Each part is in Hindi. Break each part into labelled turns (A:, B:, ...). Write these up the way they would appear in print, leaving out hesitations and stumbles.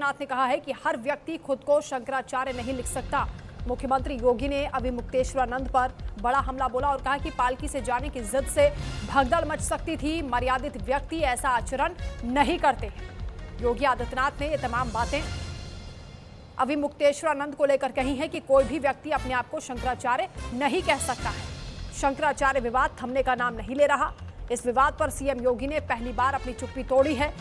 A: आदित्यनाथ ने कहा है कि हर व्यक्ति खुद को शंकराचार्य नहीं लिख सकता। मुख्यमंत्री योगी ने अभी मुक्तेश्वरानंद पर बड़ा हमला बोला और कहा कि पालकी से जाने की जिद से भगदड़ मच सकती थी। मर्यादित व्यक्ति ऐसा आचरण नहीं करते हैं। योगी आदित्यनाथ ने ये तमाम बातें अभी मुक्तेश्वरानंद को लेकर कही है कि कोई भी व्यक्ति अपने आप को शंकराचार्य नहीं कह सकता है। शंकराचार्य विवाद थमने का नाम नहीं ले रहा। इस विवाद पर सीएम योगी ने पहली बार अपनी चुप्पी तोड़ी है।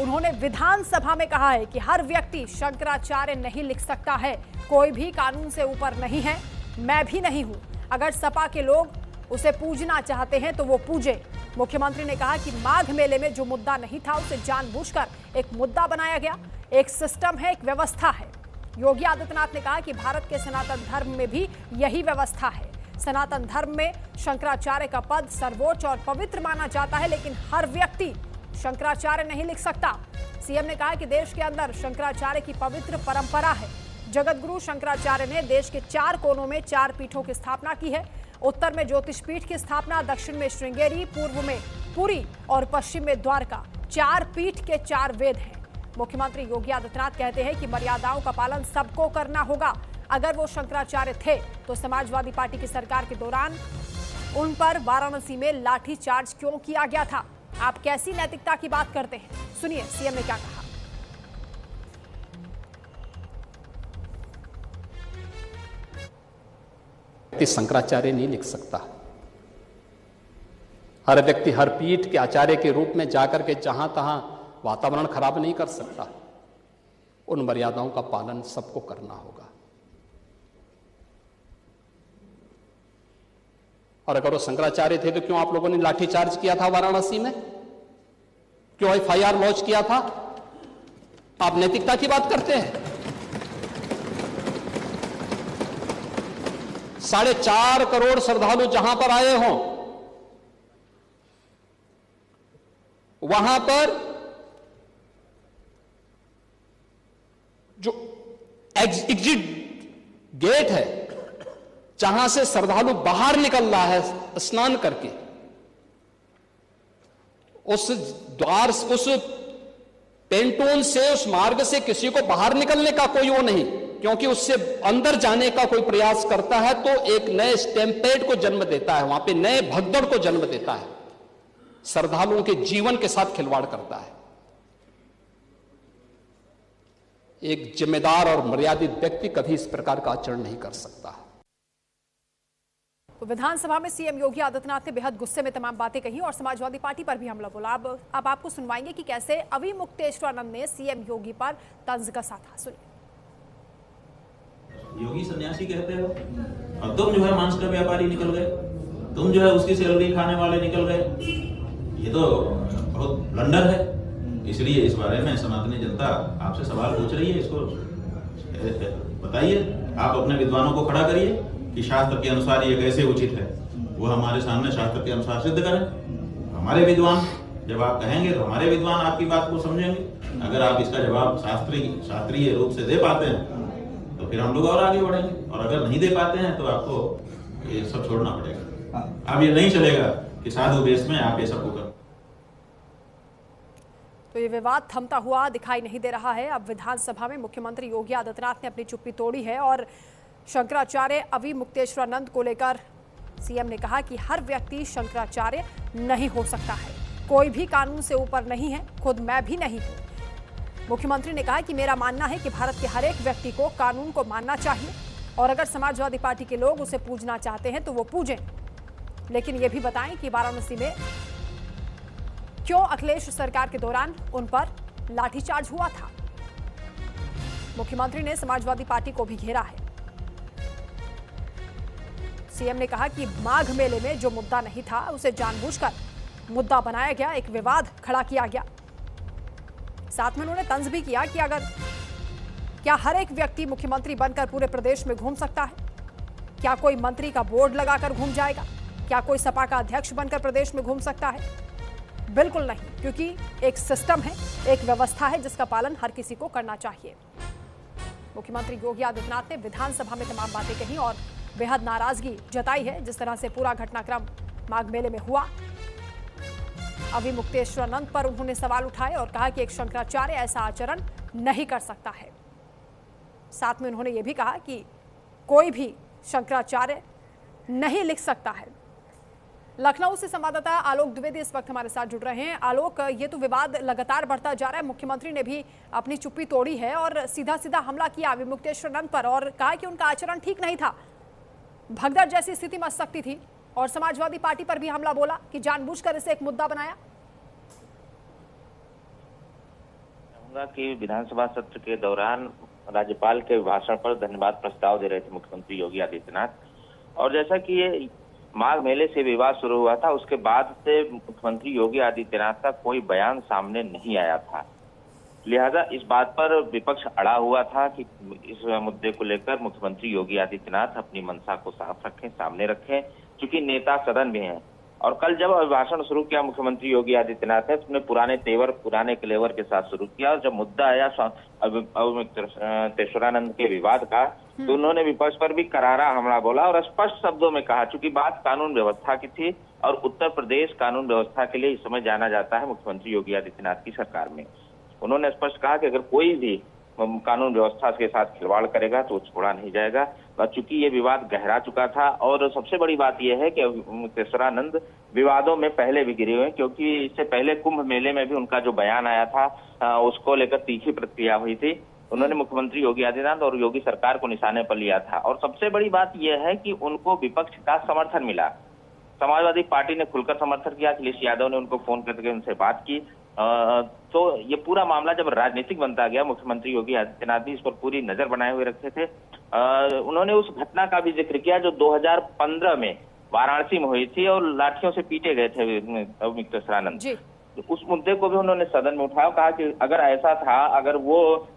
A: उन्होंने विधानसभा में कहा है कि हर व्यक्ति शंकराचार्य नहीं लिख सकता है, कोई भी कानून से ऊपर नहीं है, मैं भी नहीं हूं। अगर सपा के लोग उसे पूजना चाहते हैं तो वो पूजे। मुख्यमंत्री ने कहा कि माघ मेले में जो मुद्दा नहीं था उसे जानबूझकर एक मुद्दा बनाया गया। एक सिस्टम है, एक व्यवस्था है। योगी आदित्यनाथ ने कहा कि भारत के सनातन धर्म में भी यही व्यवस्था है। सनातन धर्म में शंकराचार्य का पद सर्वोच्च और पवित्र माना जाता है, लेकिन हर व्यक्ति शंकराचार्य नहीं लिख सकता। सीएम ने कहा कि देश के अंदर शंकराचार्य की पवित्र परंपरा है। जगतगुरु शंकराचार्य ने देश के 4 कोनों में 4 पीठों की स्थापना की है। उत्तर में ज्योतिष पीठ की स्थापना, दक्षिण में श्रृंगेरी, पूर्व में पुरी और पश्चिम में द्वारका। 4 पीठ के 4 वेद हैं। मुख्यमंत्री योगी आदित्यनाथ कहते हैं कि मर्यादाओं का पालन सबको करना होगा। अगर वो शंकराचार्य थे तो समाजवादी पार्टी की सरकार के दौरान उन पर वाराणसी में लाठी चार्ज क्यों किया गया था? आप कैसी नैतिकता की बात करते हैं? सुनिए सीएम ने क्या कहा।
B: व्यक्ति शंकराचार्य नहीं लिख सकता। हर व्यक्ति हर पीठ के आचार्य के रूप में जाकर के जहां तहां वातावरण खराब नहीं कर सकता। उन मर्यादाओं का पालन सबको करना होगा। और अगर वो शंकराचार्य थे तो क्यों आप लोगों ने लाठीचार्ज किया था वाराणसी में? क्यों एफआईआर लॉन्च किया था? आप नैतिकता की बात करते हैं। 4.5 करोड़ श्रद्धालु जहां पर आए हों, वहां पर जो एग्जिट गेट है, जहां से श्रद्धालु बाहर निकल रहा है स्नान करके, उस द्वार, उस पेंटून से, उस मार्ग से किसी को बाहर निकलने का कोई वो नहीं, क्योंकि उससे अंदर जाने का कोई प्रयास करता है तो एक नए स्टैम्पेड को जन्म देता है, वहां पे नए भगदड़ को जन्म देता है, श्रद्धालुओं के जीवन के साथ खिलवाड़ करता है। एक जिम्मेदार और मर्यादित व्यक्ति कभी इस प्रकार का आचरण नहीं कर सकता।
A: तो विधानसभा में सीएम योगी आदित्यनाथ ने बेहद गुस्से में तमाम बातें कही और समाजवादी पार्टी पर भी हमला बोला। अब आपको सुनवाएंगे कि कैसे अभी मुक्तेश्वरानंद ने सीएम योगी पर तंज कसा था। सुनिए।
C: योगी सन्यासी कहते हो और तुम जो है मांस का व्यापारी निकल गए, तुम जो है उसकी सैलरी खाने वाले निकल गए। ये तो बहुत ब्लंडर है। इसलिए इस बारे में सनातनी जनता आपसे सवाल पूछ रही है। इसको बताइए, आप अपने विद्वानों को खड़ा करिए कि शास्त्र के अनुसार ये कैसे उचित है। वो हमारे सामने शास्त्र के अनुसार सिद्ध करें। हमारे विद्वान जब आप कहेंगे तो हमारे विद्वान आपकी बात को समझेंगे। अगर आप इसका जवाब शास्त्रीय रूप से दे पाते हैं तो फिर हम लोग और आगे बढ़ेंगे, और अगर नहीं दे पाते हैं तो आपको ये सब छोड़ना पड़ेगा। अब ये नहीं चलेगा कि साधु वेश में आप ये सब कर।
A: तो ये विवाद थमता हुआ दिखाई नहीं दे रहा है। अब विधानसभा में मुख्यमंत्री योगी आदित्यनाथ ने अपनी चुप्पी तोड़ी है और शंकराचार्य अभी मुक्तेश्वरानंद को लेकर सीएम ने कहा कि हर व्यक्ति शंकराचार्य नहीं हो सकता है, कोई भी कानून से ऊपर नहीं है, खुद मैं भी नहीं हूं। मुख्यमंत्री ने कहा कि मेरा मानना है कि भारत के हर एक व्यक्ति को कानून को मानना चाहिए और अगर समाजवादी पार्टी के लोग उसे पूजना चाहते हैं तो वो पूजें, लेकिन ये भी बताएं कि वाराणसी में क्यों अखिलेश सरकार के दौरान उन पर लाठीचार्ज हुआ था। मुख्यमंत्री ने समाजवादी पार्टी को भी घेरा है। सीएम ने कहा कि माघ मेले में जो मुद्दा नहीं था उसे जानबूझकर मुद्दा बनाया गया, एक विवाद खड़ा किया गया। साथ में उन्होंने तंज भी किया कि क्या हर एक व्यक्ति मुख्यमंत्री बनकर पूरे प्रदेश में घूम सकता है? क्या कोई मंत्री का बोर्ड लगाकर घूम जाएगा? क्या कोई सपा का अध्यक्ष बनकर प्रदेश में घूम सकता है? बिल्कुल नहीं, क्योंकि एक सिस्टम है, एक व्यवस्था है जिसका पालन हर किसी को करना चाहिए। मुख्यमंत्री योगी आदित्यनाथ ने विधानसभा में तमाम बातें कही और बेहद नाराजगी जताई है जिस तरह से पूरा घटनाक्रम माघ मेले में हुआ। अभी मुक्तेश्वरानंद पर उन्होंने सवाल उठाए और कहा कि एक शंकराचार्य ऐसा आचरण नहीं कर सकता है। साथ में उन्होंने ये भी कहा कि कोई भी शंकराचार्य नहीं लिख सकता है। लखनऊ से संवाददाता आलोक द्विवेदी इस वक्त हमारे साथ जुड़ रहे हैं। आलोक, ये तो विवाद लगातार बढ़ता जा रहा है। मुख्यमंत्री ने भी अपनी चुप्पी तोड़ी है और सीधा सीधा हमला किया विमुक्तेश्वरानंद पर और कहा कि उनका आचरण ठीक नहीं था। भगदड़ जैसी स्थिति मच सकती थी और समाजवादी पार्टी पर भी हमला बोला कि जानबूझकर इसे एक मुद्दा बनाया।
D: कि विधानसभा सत्र के दौरान राज्यपाल के भाषण पर धन्यवाद प्रस्ताव दे रहे थे मुख्यमंत्री योगी आदित्यनाथ, और जैसा कि ये माघ मेले से विवाद शुरू हुआ था, उसके बाद से मुख्यमंत्री योगी आदित्यनाथ का कोई बयान सामने नहीं आया था। लिहाजा इस बात पर विपक्ष अड़ा हुआ था कि इस मुद्दे को लेकर मुख्यमंत्री योगी आदित्यनाथ अपनी मंशा को साफ रखें, सामने रखें, क्योंकि नेता सदन में हैं। और कल जब अभिभाषण शुरू किया मुख्यमंत्री योगी आदित्यनाथ ने, उसने पुराने तेवर, पुराने क्लेवर के साथ शुरू किया, और जब मुद्दा आया अविमुक्तेश्वरानंद के विवाद का, तो उन्होंने विपक्ष पर भी करारा हमला बोला और स्पष्ट शब्दों में कहा, चूंकि बात कानून व्यवस्था की थी और उत्तर प्रदेश कानून व्यवस्था के लिए इस समय जाना जाता है मुख्यमंत्री योगी आदित्यनाथ की सरकार में। उन्होंने स्पष्ट कहा कि अगर कोई भी कानून व्यवस्था के साथ खिलवाड़ करेगा तो छोड़ा नहीं जाएगा। चूंकि ये विवाद गहरा चुका था, और सबसे बड़ी बात यह है कि मुक्तेश्वरानंद विवादों में पहले भी गिरे हुए हैं, क्योंकि इससे पहले कुंभ मेले में भी उनका जो बयान आया था उसको लेकर तीखी प्रतिक्रिया हुई थी। उन्होंने मुख्यमंत्री योगी आदित्यनाथ और योगी सरकार को निशाने पर लिया था, और सबसे बड़ी बात यह है कि उनको विपक्ष का समर्थन मिला। समाजवादी पार्टी ने खुलकर समर्थन किया, अखिलेश यादव ने उनको फोन करके उनसे बात की। तो ये पूरा मामला जब राजनीतिक बनता गया, मुख्यमंत्री योगी आदित्यनाथ भी इस पर पूरी नजर बनाए हुए रखे थे। उन्होंने उस घटना का भी जिक्र किया जो 2015 में वाराणसी में हुई थी और लाठियों से पीटे गए थे मुक्तेश्वरानंद। उस मुद्दे को भी उन्होंने सदन में उठाया, कहा कि अगर ऐसा था, अगर वो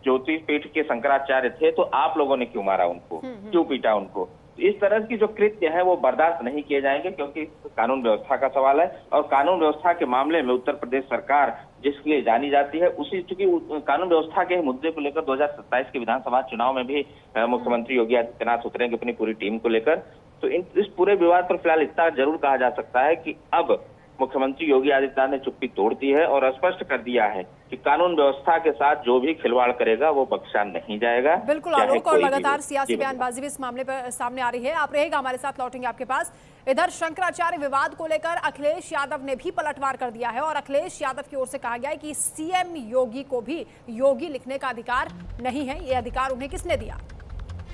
D: ज्योतिष पीठ के शंकराचार्य थे तो आप लोगों ने क्यों मारा उनको, क्यों पीटा उनको। इस तरह की जो कृत्य है वो बर्दाश्त नहीं किए जाएंगे, क्योंकि कानून व्यवस्था का सवाल है, और कानून व्यवस्था के मामले में उत्तर प्रदेश सरकार जिसके लिए जानी जाती है, उसी चूंकि कानून व्यवस्था के मुद्दे को लेकर 2027 के विधानसभा चुनाव में भी मुख्यमंत्री योगी आदित्यनाथ उतरेंगे अपनी पूरी टीम को लेकर। तो इस पूरे विवाद पर फिलहाल इतना जरूर कहा जा सकता है कि अब मुख्यमंत्री योगी आदित्यनाथ ने चुप्पी तोड़ दी है और स्पष्ट कर दिया है कि कानून व्यवस्था के साथ जो भी खिलवाड़ करेगा वो बख्शा नहीं जाएगा।
A: बिल्कुल आलोक, और लगातार सियासी बयानबाजी भी इस मामले पर सामने आ रही है। आप रहेगा हमारे साथ, लौटेंगे आपके पास। इधर शंकराचार्य विवाद को लेकर अखिलेश यादव ने भी पलटवार कर दिया है और अखिलेश यादव की ओर से कहा गया है कि सीएम योगी को भी योगी लिखने का अधिकार नहीं है। ये अधिकार उन्हें किसने दिया?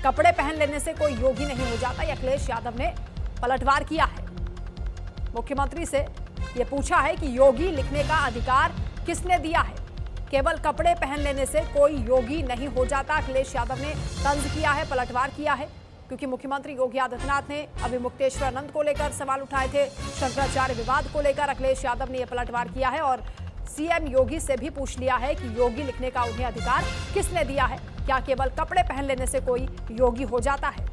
A: कपड़े पहन लेने से कोई योगी नहीं हो जाता, ये अखिलेश यादव ने पलटवार किया है। मुख्यमंत्री से ये पूछा है कि योगी लिखने का अधिकार किसने दिया है? केवल कपड़े पहन लेने से कोई योगी नहीं हो जाता। अखिलेश यादव ने तंज किया है, पलटवार किया है, क्योंकि मुख्यमंत्री योगी आदित्यनाथ ने अभी मुक्तेश्वरानंद को लेकर सवाल उठाए थे। शंकराचार्य विवाद को लेकर अखिलेश यादव ने यह पलटवार किया है और सीएम योगी से भी पूछ लिया है कि योगी लिखने का उन्हें अधिकार किसने दिया है? क्या केवल कपड़े पहन लेने से कोई योगी हो जाता है?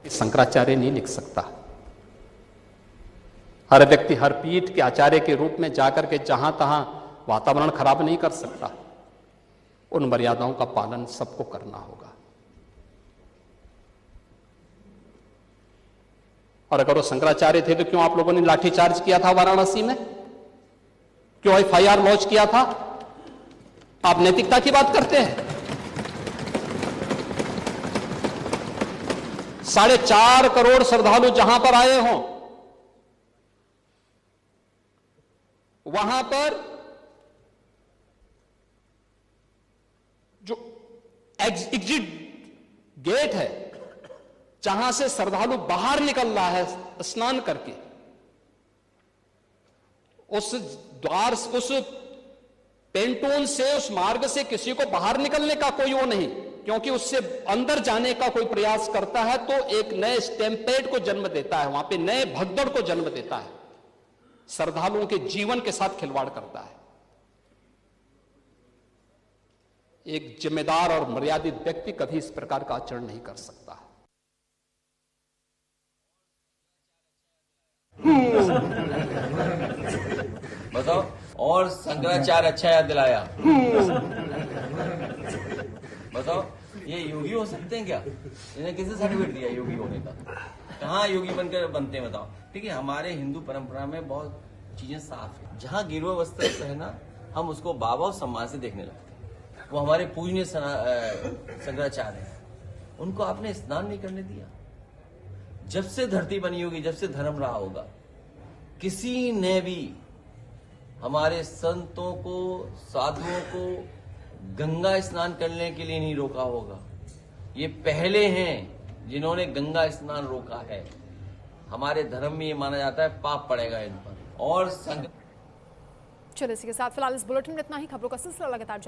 B: शंकराचार्य नहीं लिख सकता। हर व्यक्ति हर पीठ के आचार्य के रूप में जाकर के जहां तहां वातावरण खराब नहीं कर सकता। उन मर्यादाओं का पालन सबको करना होगा। और अगर वो शंकराचार्य थे तो क्यों आप लोगों ने लाठीचार्ज किया था वाराणसी में? क्यों एफआईआर लॉन्च किया था? आप नैतिकता की बात करते हैं। 4.5 करोड़ श्रद्धालु जहां पर आए हों, वहां पर जो एग्जिट गेट है, जहां से श्रद्धालु बाहर निकल रहा है स्नान करके, उस द्वार, उस पेंटून से, उस मार्ग से किसी को बाहर निकलने का कोई वो नहीं, क्योंकि उससे अंदर जाने का कोई प्रयास करता है तो एक नए स्टैम्पेड को जन्म देता है, वहां पे नए भगदड़ को जन्म देता है, श्रद्धालुओं के जीवन के साथ खिलवाड़ करता है। एक जिम्मेदार और मर्यादित व्यक्ति कभी इस प्रकार का आचरण नहीं कर सकता।
E: बताओ, और शंकराचार्य अच्छा याद दिलाया। बताओ ये योगी हो सकते हैं क्या? इन्हें किसने सर्टिफिकेट दिया योगी होने का? कहाँ योगी बनकर बनते हैं बताओ? ठीक है, हमारे हिंदू परंपरा में बहुत चीजें साफ है। जहाँ गिरवा वस्त्र पहना हम उसको बाबा और सम्मान से देखने लगते हैं। वो हमारे पूजनीय शंकराचार्य हैं, उनको आपने स्नान नहीं करने दिया। जब से धरती बनी होगी, जब से धर्म रहा होगा, किसी ने भी हमारे संतों को, साधुओं को गंगा स्नान करने के लिए नहीं रोका होगा। ये पहले हैं जिन्होंने गंगा स्नान रोका है। हमारे धर्म में ये माना जाता है पाप पड़ेगा इन पर। और
A: चलिए इसी के साथ फिलहाल इस बुलेटिन में इतना ही। खबरों का सिलसिला लगातार